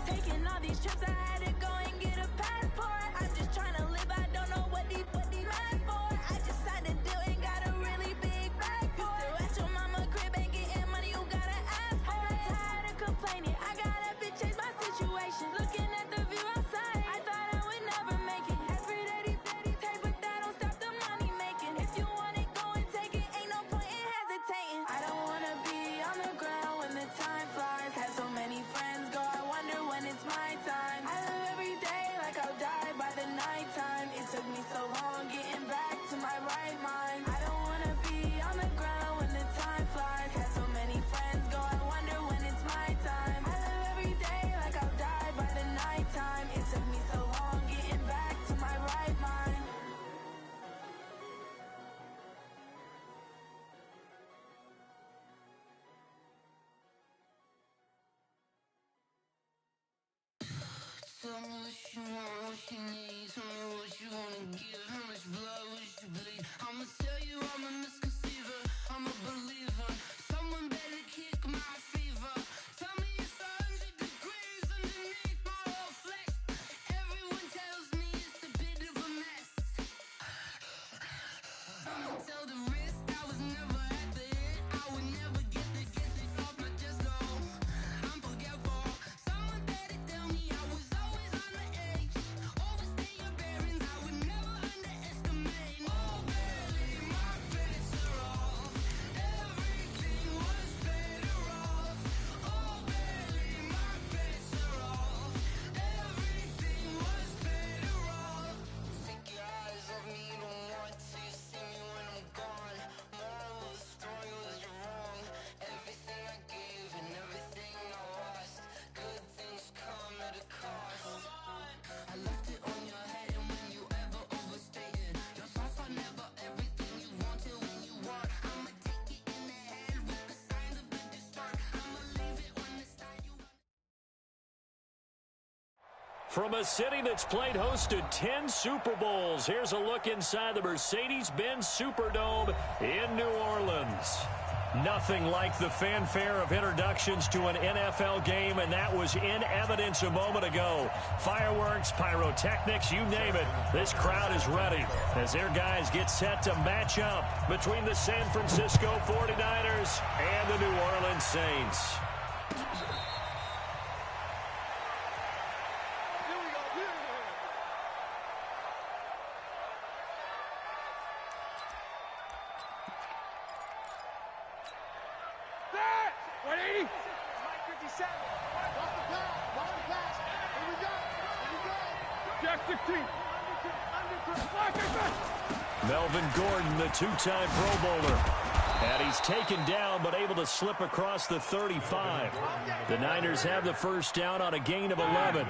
Taking all these trips, I had to go and get a passport. I'm just trying to live, I don't know what these mad for. I just signed a deal and got a really big bag for it. Still at your mama crib, ain't getting money, you gotta ask for it. I'm tired of complaining, I gotta change my situation. Looking at the view outside, I thought I would never make it. Every day they take, but that don't stop the money making. If you want it, go and take it, ain't no point in hesitating. I don't wanna be on the ground when the time flies. Had so many friends go, I wonder when it's my time. I live every day like I'll die by the nighttime. It took me so long getting back to my right mind. I don't wanna be on the ground when the time flies. Had so many friends go, I wonder when it's my time. I live every day like I'll die by the nighttime. It took me so long getting back to my right mind. Tell me what you want, what you need. Tell me what you wanna give. How much blood would you bleed? I'ma tell you I'm a misconceiver. I'm a believer. Someone better kick my fever. Tell me it's 100 degrees underneath my whole flesh. Everyone tells me it's a bit of a mess. I'ma tell the risk I was never at the hit. I would never get it off my chest though. I'm forgetful. Someone better tell me I was always on the edge. Overstay your bearings, I would never underestimate. Oh baby, my bets are off. Everything was better off. Oh baby, my bets are off. Everything was better off. Take your eyes off me, you don't want to see me when I'm gone. Moral of the story was you're wrong. Everything I gave and everything I lost. Good things come at a cost. I left it on your head, and when you ever overstay it, your thoughts are never everything you wanted when you want. I'ma take it in the head with the signs of the distort. I'ma leave it on the side you want. From a city that's played host to 10 Super Bowls, here's a look inside the Mercedes-Benz Superdome in New Orleans. Nothing like the fanfare of introductions to an NFL game, and that was in evidence a moment ago. Fireworks, pyrotechnics, you name it. This crowd is ready as their guys get set to match up between the San Francisco 49ers and the New Orleans Saints. Melvin Gordon, the two-time Pro Bowler. And he's taken down but able to slip across the 35. The Niners have the first down on a gain of 11.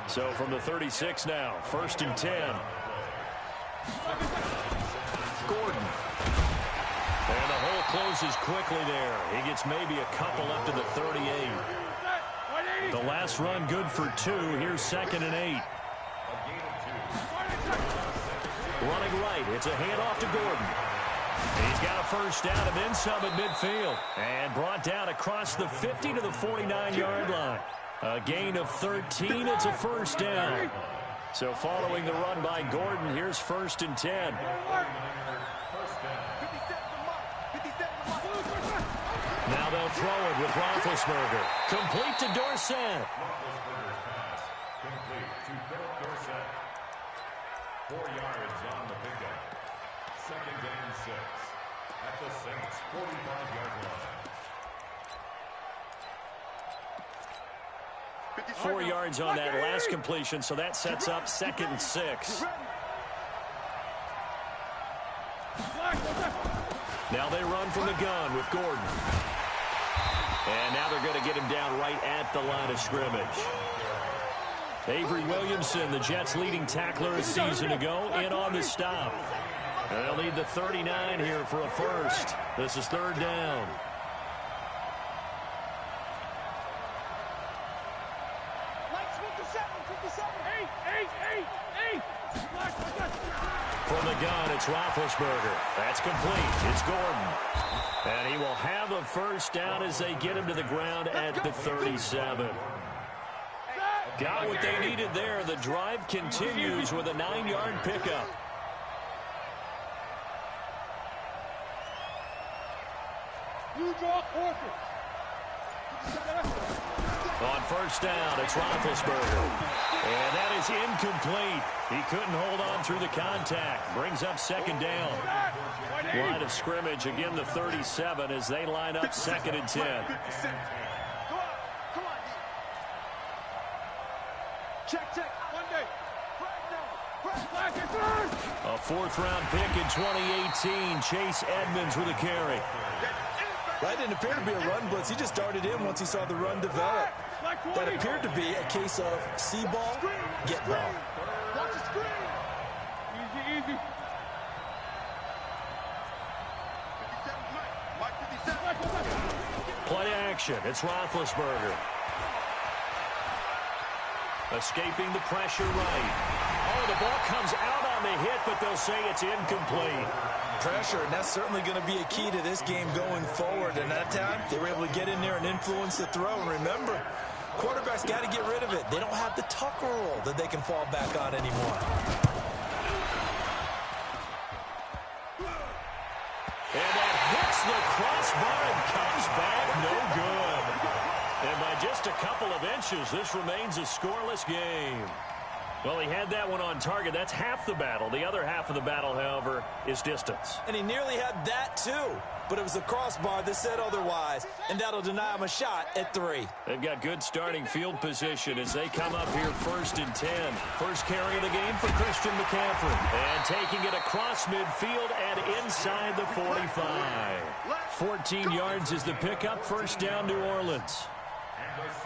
So from the 36 now, 1st and 10. Gordon. And the hole closes quickly there. He gets maybe a couple up to the 38. The last run good for 2. Here's 2nd and 8. Running right. It's a handoff to Gordon. He's got a first down and then some at midfield. And brought down across the 50 to the 49-yard line. A gain of 13. It's a first down. So following the run by Gordon, here's 1st and 10. Now they'll throw it with Roethlisberger. Complete to Dorsett. Complete to Dorsett. 4 yards on the pickup. 2nd and 6. At the Saints' 45-yard line. 4 yards on that last completion, so that sets up 2nd and 6. Now they run from the gun with Gordon. And now they're going to get him down right at the line of scrimmage. Avery Williamson, the Jets' leading tackler a season ago, in on the stop. They'll need the 39 here for a first. This is 3rd down. From the gun, it's Roethlisberger. That's complete. It's Gordon. And he will have a first down as they get him to the ground at the 37. Got what they needed there. The drive continues with a 9-yard pickup. On first down, it's Roethlisberger. And that is incomplete. He couldn't hold on through the contact. Brings up second down. Line of scrimmage, again the 37 as they line up 2nd and 10. A 4th-round pick in 2018. Chase Edmonds with a carry. That didn't appear to be a run blitz. He just darted in once he saw the run develop. That appeared to be a case of see ball, get ball. Easy. Play action. It's Roethlisberger. Escaping the pressure right. Oh, the ball comes out on the hit, but they'll say it's incomplete. Pressure, and that's certainly going to be a key to this game going forward. And that time, they were able to get in there and influence the throw. And remember, quarterbacks got to get rid of it. They don't have the Tucker rule that they can fall back on anymore. And that hits the crossbar and comes back no good. And by just a couple of inches, this remains a scoreless game. Well, he had that one on target. That's half the battle. The other half of the battle, however, is distance. And he nearly had that, too. But it was the crossbar that said otherwise, and that'll deny him a shot at 3. They've got good starting field position as they come up here 1st and 10. First carry of the game for Christian McCaffrey. And taking it across midfield and inside the 45. 14 yards is the pickup. First down, New Orleans.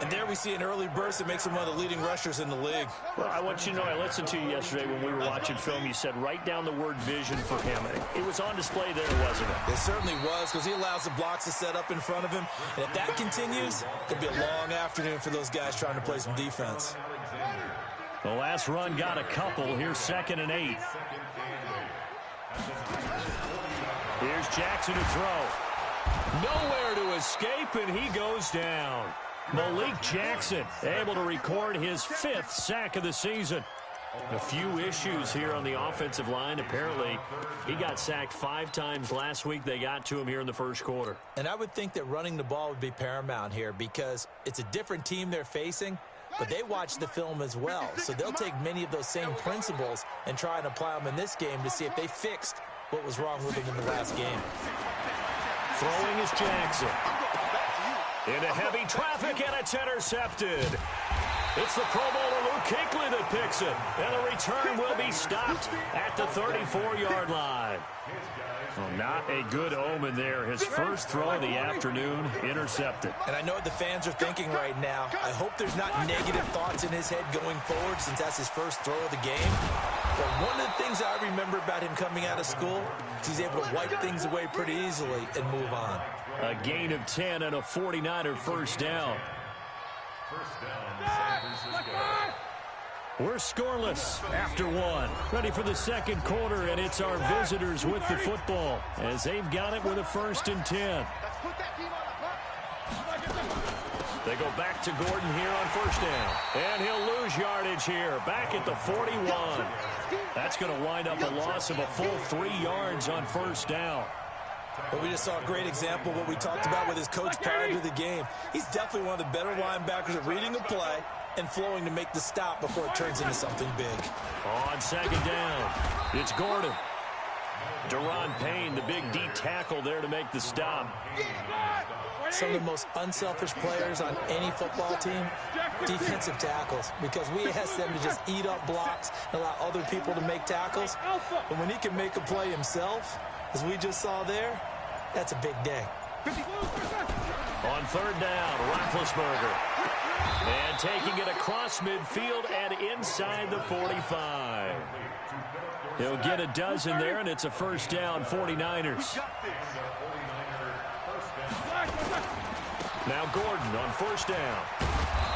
And there we see an early burst that makes him one of the leading rushers in the league. Well, I want you to know, I listened to you yesterday when we were watching film. You said write down the word vision for him. It was on display there, wasn't it? It certainly was, because he allows the blocks to set up in front of him. And if that continues, it'll be a long afternoon for those guys trying to play some defense. The last run got a couple. Here's 2nd and 8. Here's Jackson to throw. Nowhere to escape, and he goes down. Malik Jackson able to record his 5th sack of the season. A few issues here on the offensive line. Apparently, he got sacked 5 times last week. They got to him here in the first quarter. And I would think that running the ball would be paramount here because it's a different team they're facing, but they watch the film as well. So they'll take many of those same principles and try and apply them in this game to see if they fixed what was wrong with them in the last game. Throwing is Jackson. Into heavy traffic, and it's intercepted. It's the Pro Bowler Luke Kuechly that picks it. And the return will be stopped at the 34-yard line. Well, not a good omen there. His first throw of the afternoon intercepted. And I know what the fans are thinking right now. I hope there's not negative thoughts in his head going forward since that's his first throw of the game. But one of the things I remember about him coming out of school is he's able to wipe things away pretty easily and move on. A gain of 10 and a 49er first down. We're scoreless after 1. Ready for the second quarter, and it's our visitors with the football as they've got it with a 1st and 10. They go back to Gordon here on first down. And he'll lose yardage here, back at the 41. That's going to wind up a loss of a full 3 yards on first down. But we just saw a great example of what we talked about with his coach prior to the game. He's definitely one of the better linebackers at reading a play and flowing to make the stop before it turns into something big. On second down, it's Gordon. Deron Payne, the big D tackle there to make the stop. Some of the most unselfish players on any football team, defensive tackles, because we ask them to just eat up blocks and allow other people to make tackles. But when he can make a play himself, as we just saw there, that's a big day. On third down, Roethlisberger. And taking it across midfield and inside the 45. He'll get a dozen there, and it's a first down, 49ers. Now Gordon on first down.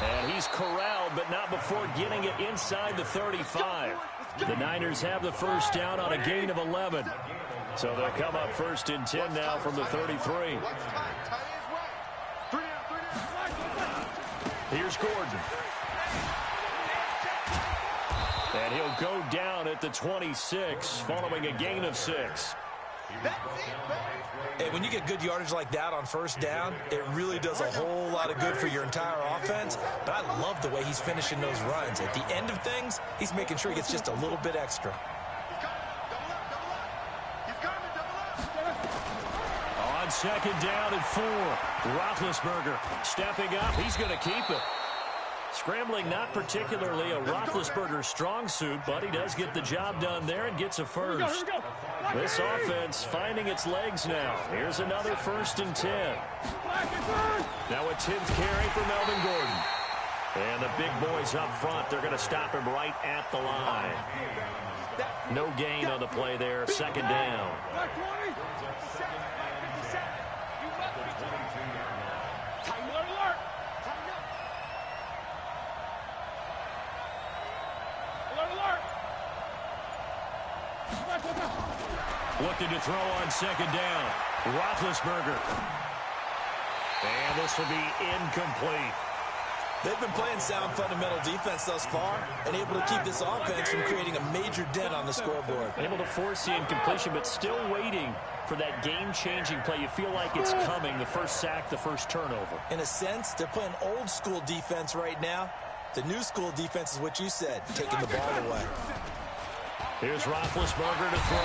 And he's corralled, but not before getting it inside the 35. The Niners have the first down on a gain of 11. So they'll come up 1st and 10 now from the 33. Here's Gordon. And he'll go down at the 26 following a gain of 6. Hey, when you get good yardage like that on first down, it really does a whole lot of good for your entire offense. But I love the way he's finishing those runs. At the end of things, he's making sure he gets just a little bit extra. On second down and 4, Roethlisberger stepping up. He's going to keep it. Scrambling, not particularly a Roethlisberger strong suit, but he does get the job done there and gets a first. This offense finding its legs now. Here's another 1st and 10. Now a 10th carry for Melvin Gordon. And the big boys up front, they're going to stop him right at the line. No gain on the play there, 2nd down. Looking to throw on 2nd down. Roethlisberger. And this will be incomplete. They've been playing sound fundamental defense thus far and able to keep this offense from creating a major dent on the scoreboard. Able to force the incompletion, but still waiting for that game-changing play. You feel like it's coming, the first sack, the first turnover. In a sense, they're playing old-school defense right now. The new school defense is what you said, taking the ball away. Here's Roethlisberger to throw.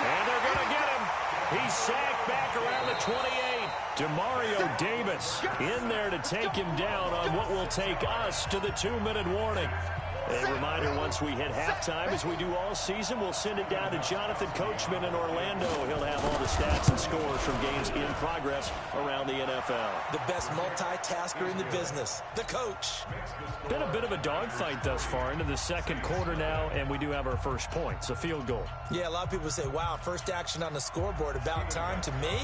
And they're going to get him. He's sacked back around the 28. Demario Davis in there to take him down on what will take us to the 2-minute warning. A reminder, once we hit halftime, as we do all season, we'll send it down to Jonathan Coachman in Orlando. He'll have all the stats and scores from games in progress around the NFL. The best multitasker in the business, the coach. Been a bit of a dogfight thus far into the 2nd quarter now, and we do have our first points, a field goal. Yeah, a lot of people say, wow, first action on the scoreboard, about time. To me,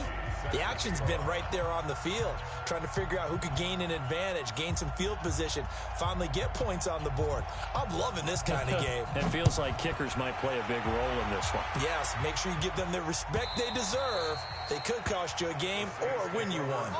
the action's been right there on the field, trying to figure out who could gain an advantage, gain some field position, finally get points on the board. I'm loving this kind of game. It feels like kickers might play a big role in this one. Yes, make sure you give them the respect they deserve. They could cost you a game or win you one.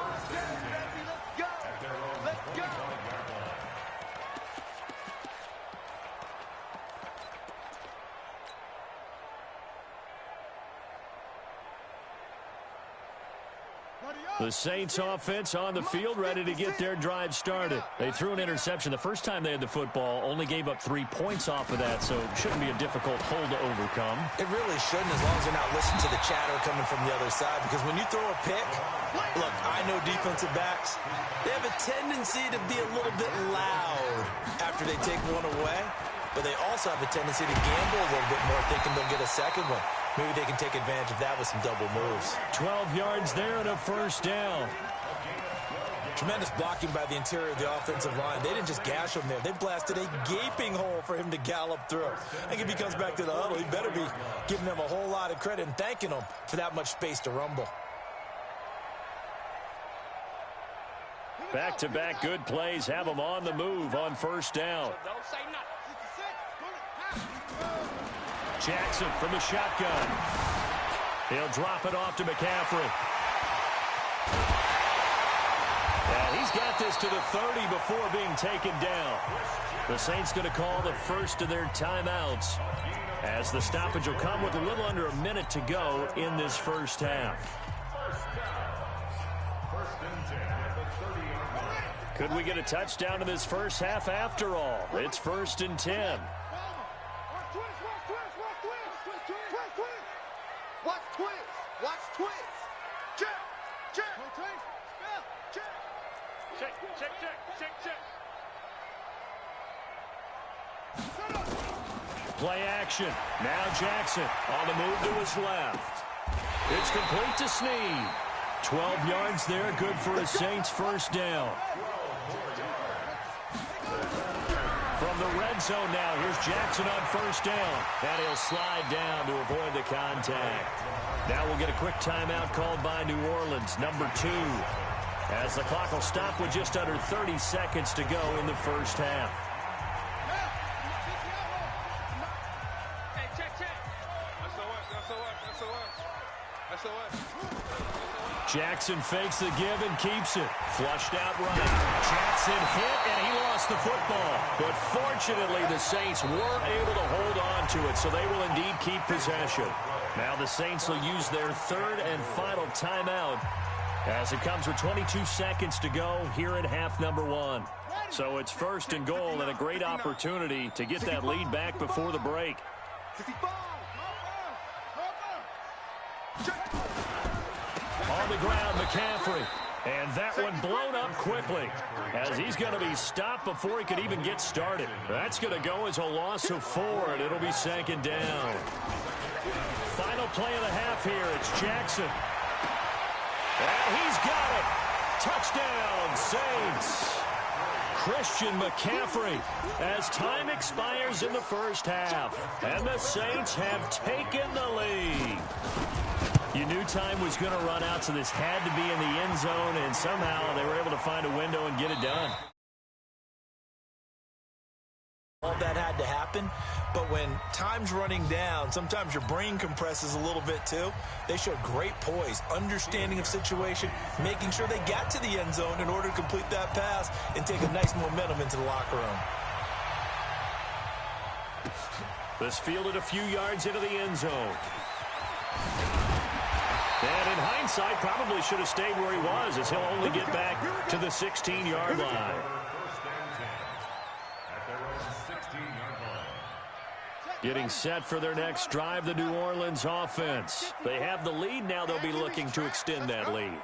The Saints offense on the field, ready to get their drive started. They threw an interception the first time they had the football, only gave up 3 points off of that, so it shouldn't be a difficult hole to overcome. It really shouldn't, as long as they're not listening to the chatter coming from the other side, because when you throw a pick, look, I know defensive backs, they have a tendency to be a little bit loud after they take one away, but they also have a tendency to gamble a little bit more, thinking they'll get a second one. Maybe they can take advantage of that with some double moves. 12 yards there and a 1st down. Tremendous blocking by the interior of the offensive line. They didn't just gash him there. They blasted a gaping hole for him to gallop through. I think if he comes back to the huddle, he better be giving them a whole lot of credit and thanking them for that much space to rumble. Back-to-back good plays have them on the move on 1st down. Jackson from the shotgun. He'll drop it off to McCaffrey. And he's got this to the 30 before being taken down. The Saints going to call the first of their timeouts, as the stoppage will come with a little under a minute to go in this first half. Could we get a touchdown in this first half after all? It's 1st and 10. Watch twins. Watch twins. Check. Check. Check. Check. Check. Check. Check. Play action. Now Jackson on the move to his left. It's complete to Snead. 12 yards there, good for a Saints 1st down. From the red zone now, here's Jackson on 1st down. And he'll slide down to avoid the contact. Now we'll get a quick timeout called by New Orleans, number 2. As the clock will stop with just under 30 seconds to go in the first half. Hey, check. SOS. Jackson fakes the give and keeps it. Flushed out right. Jackson hit, and he lost the football. But fortunately, the Saints were able to hold on to it, so they will indeed keep possession. Now the Saints will use their third and final timeout as it comes with 22 seconds to go here at half number 1. So it's first and goal and a great opportunity to get that lead back before the break. On the ground, McCaffrey. And that one blown up quickly as he's going to be stopped before he could even get started. That's going to go as a loss of 4, and it'll be second down. Final play of the half here. It's Jackson. And he's got it. Touchdown, Saints. Christian McCaffrey as time expires in the first half. And the Saints have taken the lead. You knew time was going to run out, so this had to be in the end zone, and somehow they were able to find a window and get it done. All that had to happen, but when time's running down, sometimes your brain compresses a little bit too. They showed great poise, understanding of situation, making sure they got to the end zone in order to complete that pass and take a nice momentum into the locker room. This fielded a few yards into the end zone. And in hindsight, probably should have stayed where he was, as he'll only get back to the 16-yard line. Getting set for their next drive, the New Orleans offense. They have the lead. Now they'll be looking to extend that lead.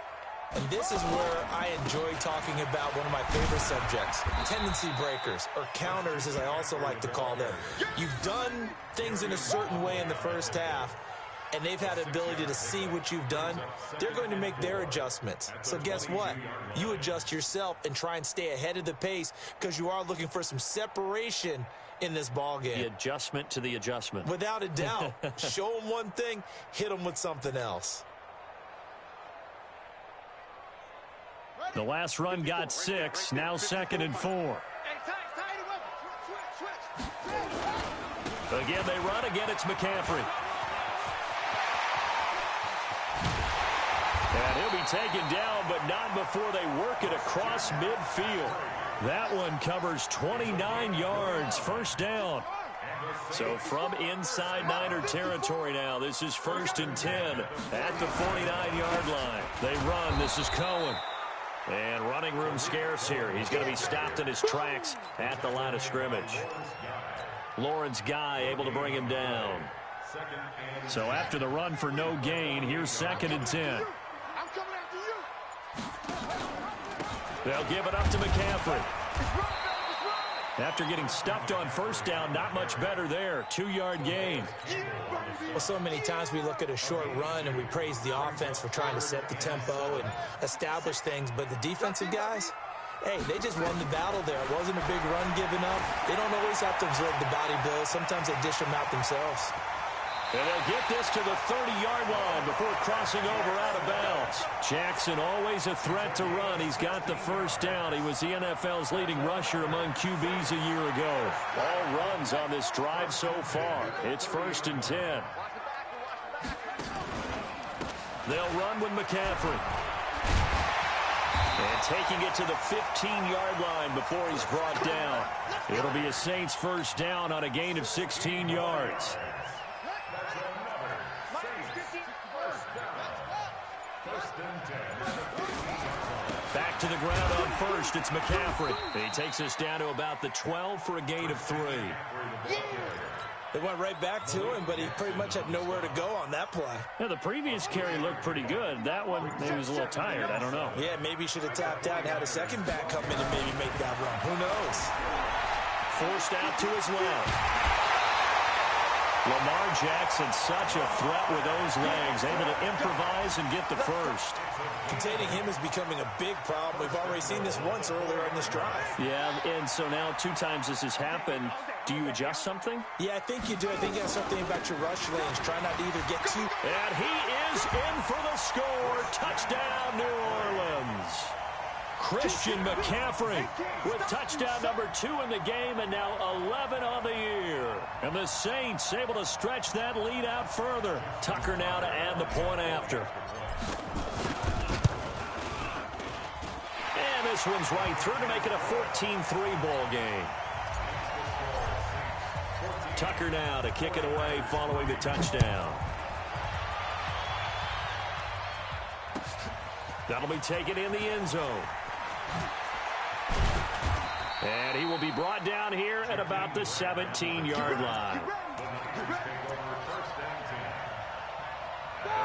And this is where I enjoy talking about one of my favorite subjects, tendency breakers, or counters, as I also like to call them. You've done things in a certain way in the first half, and they've had the ability to see what you've done. They're going to make their adjustments. So guess what? You adjust yourself and try and stay ahead of the pace because you are looking for some separation in this ball game. The adjustment to the adjustment. Without a doubt. Show them one thing, hit them with something else. The last run got 6, now 2nd and 4. Again, they run. Again, it's McCaffrey. And he'll be taken down, but not before they work it across midfield. That one covers 29 yards, first down. So from inside Niner territory now, this is 1st and 10 at the 49-yard line. They run. This is Cohen. And running room scarce here. He's going to be stopped in his tracks at the line of scrimmage. Lawrence Guy able to bring him down. So after the run for no gain, here's 2nd and 10. They'll give it up to McCaffrey. After getting stuffed on first down, not much better there. 2-yard gain. Well, so many times we look at a short run and we praise the offense for trying to set the tempo and establish things, but the defensive guys, hey, they just won the battle there. It wasn't a big run given up. They don't always have to absorb the body blows. Sometimes they dish them out themselves. And they'll get this to the 30-yard line before crossing over out of bounds. Jackson always a threat to run. He's got the first down. He was the NFL's leading rusher among QBs a year ago. All runs on this drive so far. It's 1st and 10. They'll run with McCaffrey. And taking it to the 15-yard line before he's brought down. It'll be a Saints first down on a gain of 16 yards. Back to the ground on first. It's McCaffrey. He takes us down to about the 12 for a gain of 3. They went right back to him, but he pretty much had nowhere to go on that play. Yeah, the previous carry looked pretty good. That one, maybe was a little tired. I don't know. Yeah, maybe he should have tapped out and had a second back come in and maybe make that run. Who knows? Forced out to his left. Lamar Jackson, such a threat with those legs, able to improvise and get the first. Containing him is becoming a big problem. We've already seen this once earlier in this drive. Yeah, and so now 2 times this has happened. Do you adjust something? Yeah, I think you do. I think you have something about your rush lanes. Try not to either get too... And he is in for the score. Touchdown, New Orleans. Christian McCaffrey with touchdown number 2 in the game and now 11 on the year. And the Saints able to stretch that lead out further. Tucker now to add the point after. this one's right through to make it a 14-3 ball game. Tucker now to kick it away following the touchdown. That'll be taken in the end zone. And he will be brought down here at about the 17-yard line.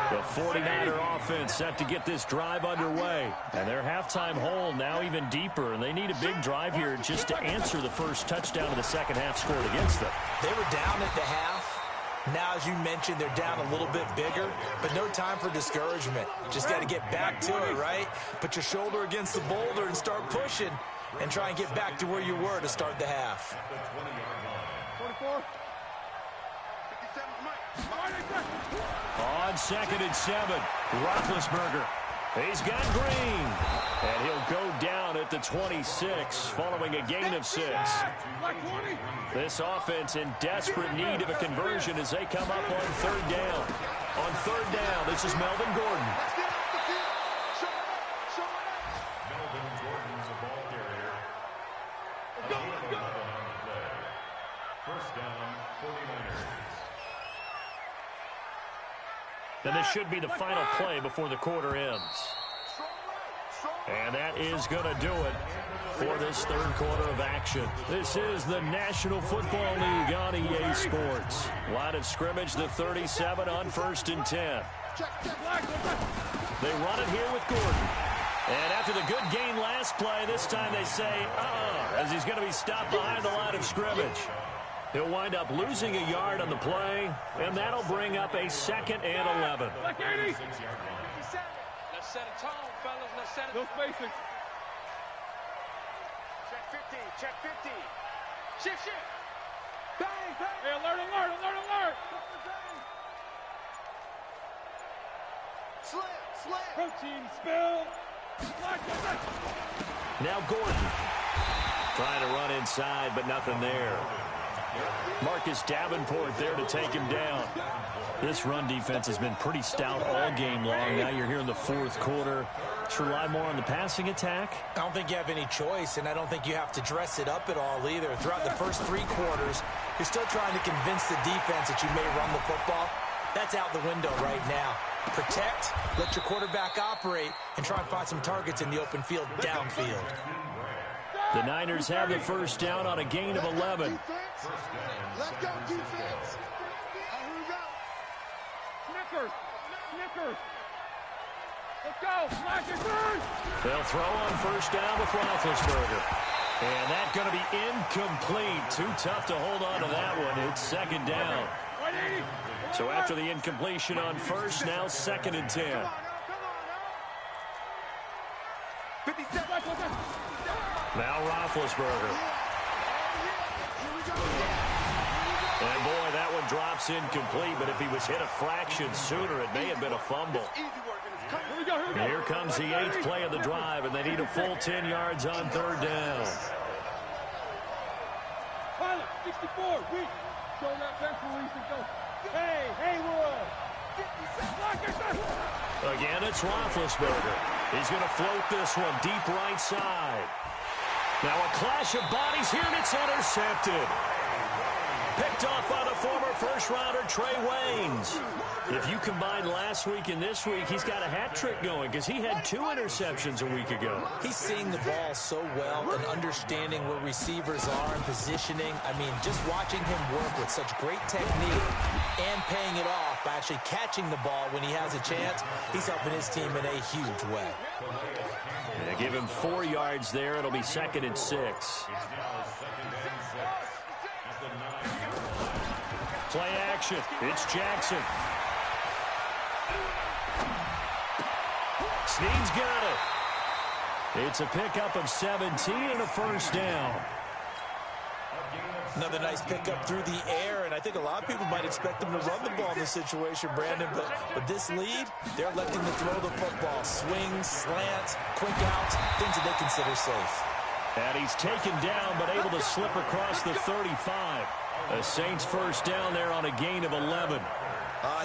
The 49er offense set to get this drive underway. And their halftime hole now even deeper. And they need a big drive here just to answer the first touchdown of the second half scored against them. They were down at the half. Now, as you mentioned, they're down a little bit bigger, but no time for discouragement. Just got to get back to it, right? Put your shoulder against the boulder and start pushing and try and get back to where you were to start the half. 44. 57. On 2nd and 7, Roethlisberger. He's got Green. And he'll go down at the 26 following a gain of 6. This offense in desperate need of a conversion as they come up on 3rd down. On 3rd down, this is Melvin Gordon. Melvin Gordon, the ball carrier. First down, 49ers. And this should be the final play before the quarter ends. And that is going to do it for this third quarter of action. This is the National Football League on EA Sports. Line of scrimmage, the 37 on 1st and 10. They run it here with Gordon. And after the good gain last play, this time they say, as he's going to be stopped behind the line of scrimmage. He'll wind up losing a yard on the play, and that'll bring up a 2nd and 11. Let's set a tone, fellas. Let's set it. No spacing. Check 50. Check 50. Shift. Bang, bang. Hey, alert. Slam. Protein spill. Now Gordon. Trying to run inside, but nothing there. Marcus Davenport there to take him down. This run defense has been pretty stout all game long. Now you're here in the 4th quarter. Let's rely more on the passing attack. I don't think you have any choice, and I don't think you have to dress it up at all either. Throughout the first 3 quarters, you're still trying to convince the defense that you may run the football. That's out the window right now. Protect, let your quarterback operate, and try and find some targets in the open field downfield. The Niners have the first down on a gain of 11. Let's go, defense. Snickers. Let's go. They'll throw on first down with Roethlisberger. And that's going to be incomplete. Too tough to hold on to that one. It's 2nd down. So after the incompletion on first, now 2nd and 10. Now Roethlisberger. And boy, that one drops incomplete, but if he was hit a fraction sooner, it may have been a fumble. Here comes the 8th play of the drive, and they need a full 10 yards on 3rd down. 64, weak. Show that bench release and go. Hey, Haywood. Again, it's Roethlisberger. He's going to float this one deep right side. Now a clash of bodies here, and it's intercepted. Picked off by the former first-rounder Trey Waynes. If you combine last week and this week, he's got a hat trick going because he had 2 interceptions a week ago. He's seeing the ball so well and understanding where receivers are and positioning. I mean, just watching him work with such great technique and paying it off by actually catching the ball when he has a chance, he's helping his team in a huge way. They give him 4 yards there. It'll be 2nd and 6. Play action. It's Jackson. Snead's got it. It's a pickup of 17 and a first down. Another nice pickup through the air, and I think a lot of people might expect them to run the ball in this situation, Brandon, but with this lead, they're electing to throw the football. Swings, slants, quick outs, things that they consider safe. And he's taken down, but able to slip across the 35. The Saints first down there on a gain of 11.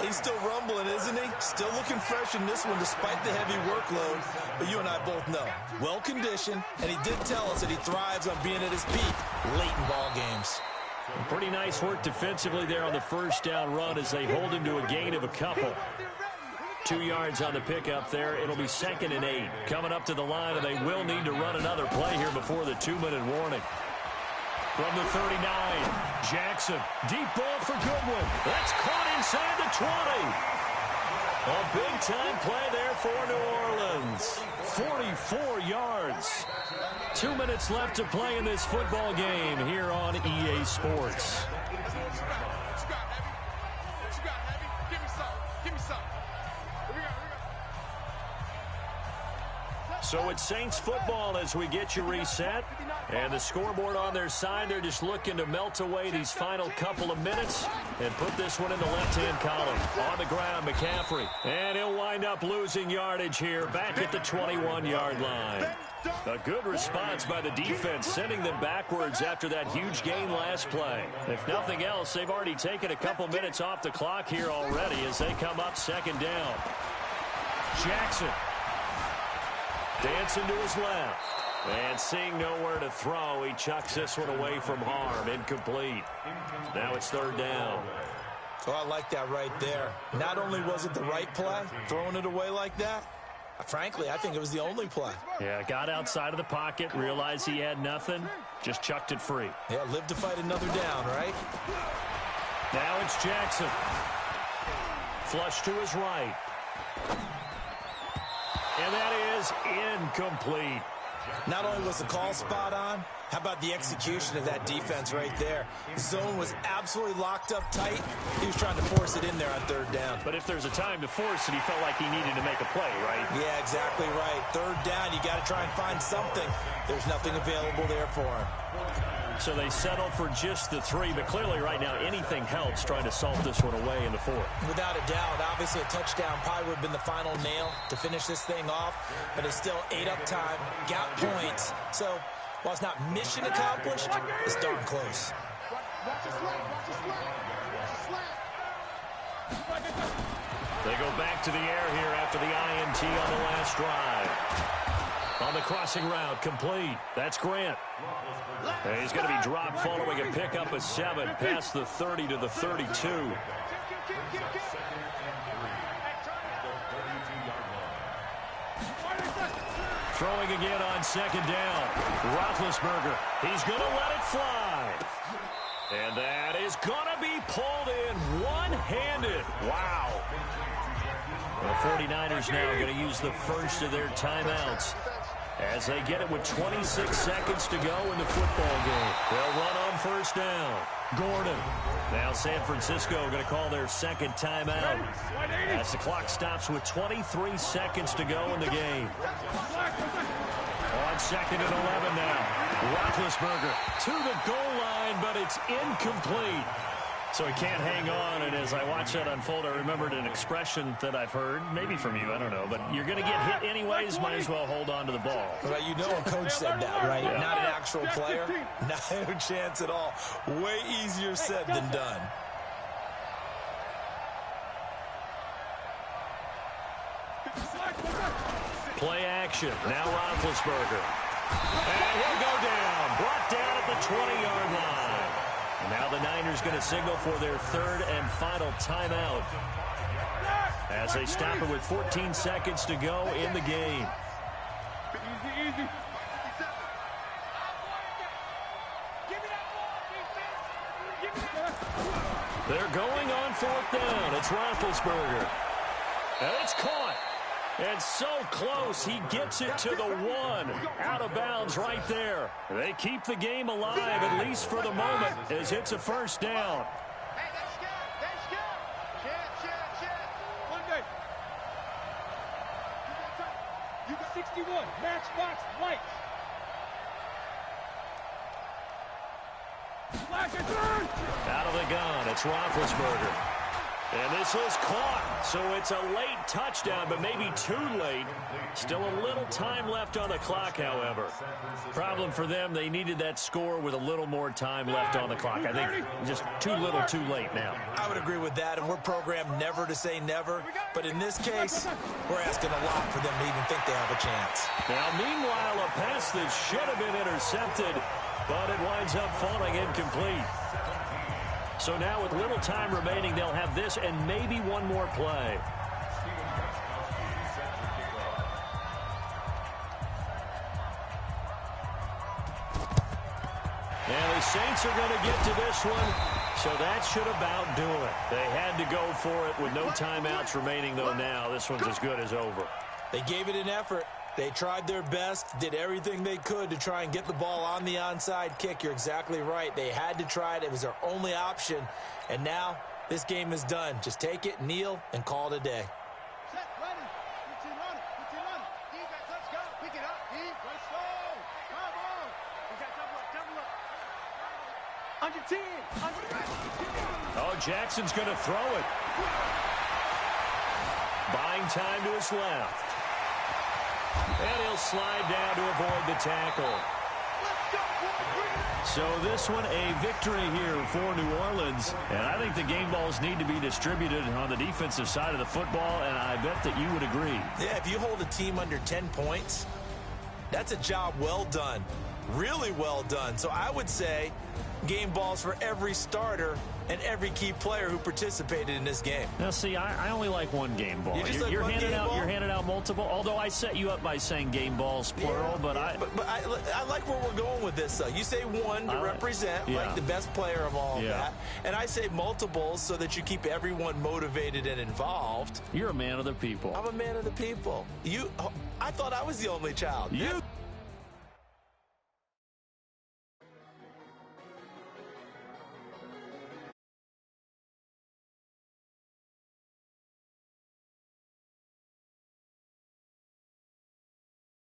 He's still rumbling, isn't he? Still looking fresh in this one despite the heavy workload. But you and I both know, well-conditioned, and he did tell us that he thrives on being at his peak late in ball games. Pretty nice work defensively there on the first down run as they hold him to a gain of a couple. 2 yards on the pickup there. It'll be 2nd and 8. Coming up to the line, and they will need to run another play here before the 2-minute warning. From the 39, Jackson. Deep ball for Goodwin. That's caught inside the 20. A big-time play there for New Orleans. 44 yards. 2 minutes left to play in this football game here on EA Sports. So it's Saints football as we get you reset. And the scoreboard on their side, they're just looking to melt away these final couple of minutes and put this one in the left-hand column. On the ground, McCaffrey. And he'll wind up losing yardage here back at the 21-yard line. A good response by the defense, sending them backwards after that huge gain last play. If nothing else, they've already taken a couple minutes off the clock here already as they come up 2nd down. Jackson. Dancing to his left. And seeing nowhere to throw, he chucks this one away from harm. Incomplete. Now it's 3rd down. Oh, I like that right there. Not only was it the right play, throwing it away like that, frankly, I think it was the only play. Yeah, got outside of the pocket, realized he had nothing, just chucked it free. Yeah, live to fight another down, right? Now it's Jackson. Flush to his right. And that is incomplete. Not only was the call spot on, how about the execution of that defense right there? The zone was absolutely locked up tight. He was trying to force it in there on 3rd down. But if there's a time to force it, he felt like he needed to make a play, right? Yeah, exactly right. 3rd down, you got to try and find something. There's nothing available there for him. So they settle for just the 3, but clearly right now anything helps trying to salt this one away in the 4th. Without a doubt, obviously a touchdown probably would have been the final nail to finish this thing off, but it's still 8 up time, got points. So while it's not mission accomplished, it's darn close. They go back to the air here after the INT on the last drive. On the crossing route, complete. That's Grant. And he's going to be dropped following a pickup of 7 past the 30 to the 32. Throwing again on 2nd down. Roethlisberger. He's going to let it fly. And that is going to be pulled in one-handed. Wow. The 49ers now going to use the first of their timeouts as they get it with 26 seconds to go in the football game. They'll run on 1st down. Gordon. Now San Francisco going to call their 2nd timeout as the clock stops with 23 seconds to go in the game. On 2nd and 11 now. Roethlisberger to the goal line, but it's incomplete. So he can't hang on, and as I watch that unfold, I remembered an expression that I've heard, maybe from you, I don't know, but you're going to get hit anyways, might as well hold on to the ball. Well, you know a coach said that, right? Yeah. Not an actual player. No chance at all. Way easier said than done. Play action. Now Roethlisberger. And he'll go down. Brought down at the 20-yard line. And now the Niners going to signal for their 3rd and final timeout as they stop it with 14 seconds to go in the game. Easy. They're going on 4th down. It's Roethlisberger. And it's caught. And so close, he gets it to the 1. Out of bounds right there. They keep the game alive, at least for the moment, as it's a 1st down. Hey, that's good. Check. Monday. You got 61. Matchbox white. Out of the gun, it's Roethlisberger. And this is caught, so it's a late touchdown, but maybe too late. Still a little time left on the clock, however. Problem for them, they needed that score with a little more time left on the clock. I think just too little too late now. I would agree with that, and we're programmed never to say never. But in this case, we're asking a lot for them to even think they have a chance. Now, meanwhile, a pass that should have been intercepted, but it winds up falling incomplete. So now with little time remaining, they'll have this and maybe one more play. And the Saints are going to get to this one, so that should about do it. They had to go for it with no timeouts remaining, though now. This one's as good as over. They gave it an effort. They tried their best, did everything they could to try and get the ball on the onside kick. You're exactly right. They had to try it. It was their only option. And now this game is done. Just take it, kneel, and call it a day. Set, ready. 15 on it. 15 on it. Defense, let's go. Pick it up. Let's go. Come on. We got double up. Under 10. Oh, Jackson's going to throw it. Buying time to his left. And he'll slide down to avoid the tackle. So this one a victory here for New Orleans. And I think the game balls need to be distributed on the defensive side of the football, and I bet that you would agree. Yeah, if you hold a team under 10 points, that's a job well done. Really well done. So I would say game balls for every starter and every key player who participated in this game. Now, see, I only like one game ball. You're handing out multiple, although I set you up by saying game balls, plural, but I like where we're going with this, though. You say one to represent, like the best player of all of that, and I say multiples so that you keep everyone motivated and involved. You're a man of the people. I'm a man of the people. I thought I was the only child. You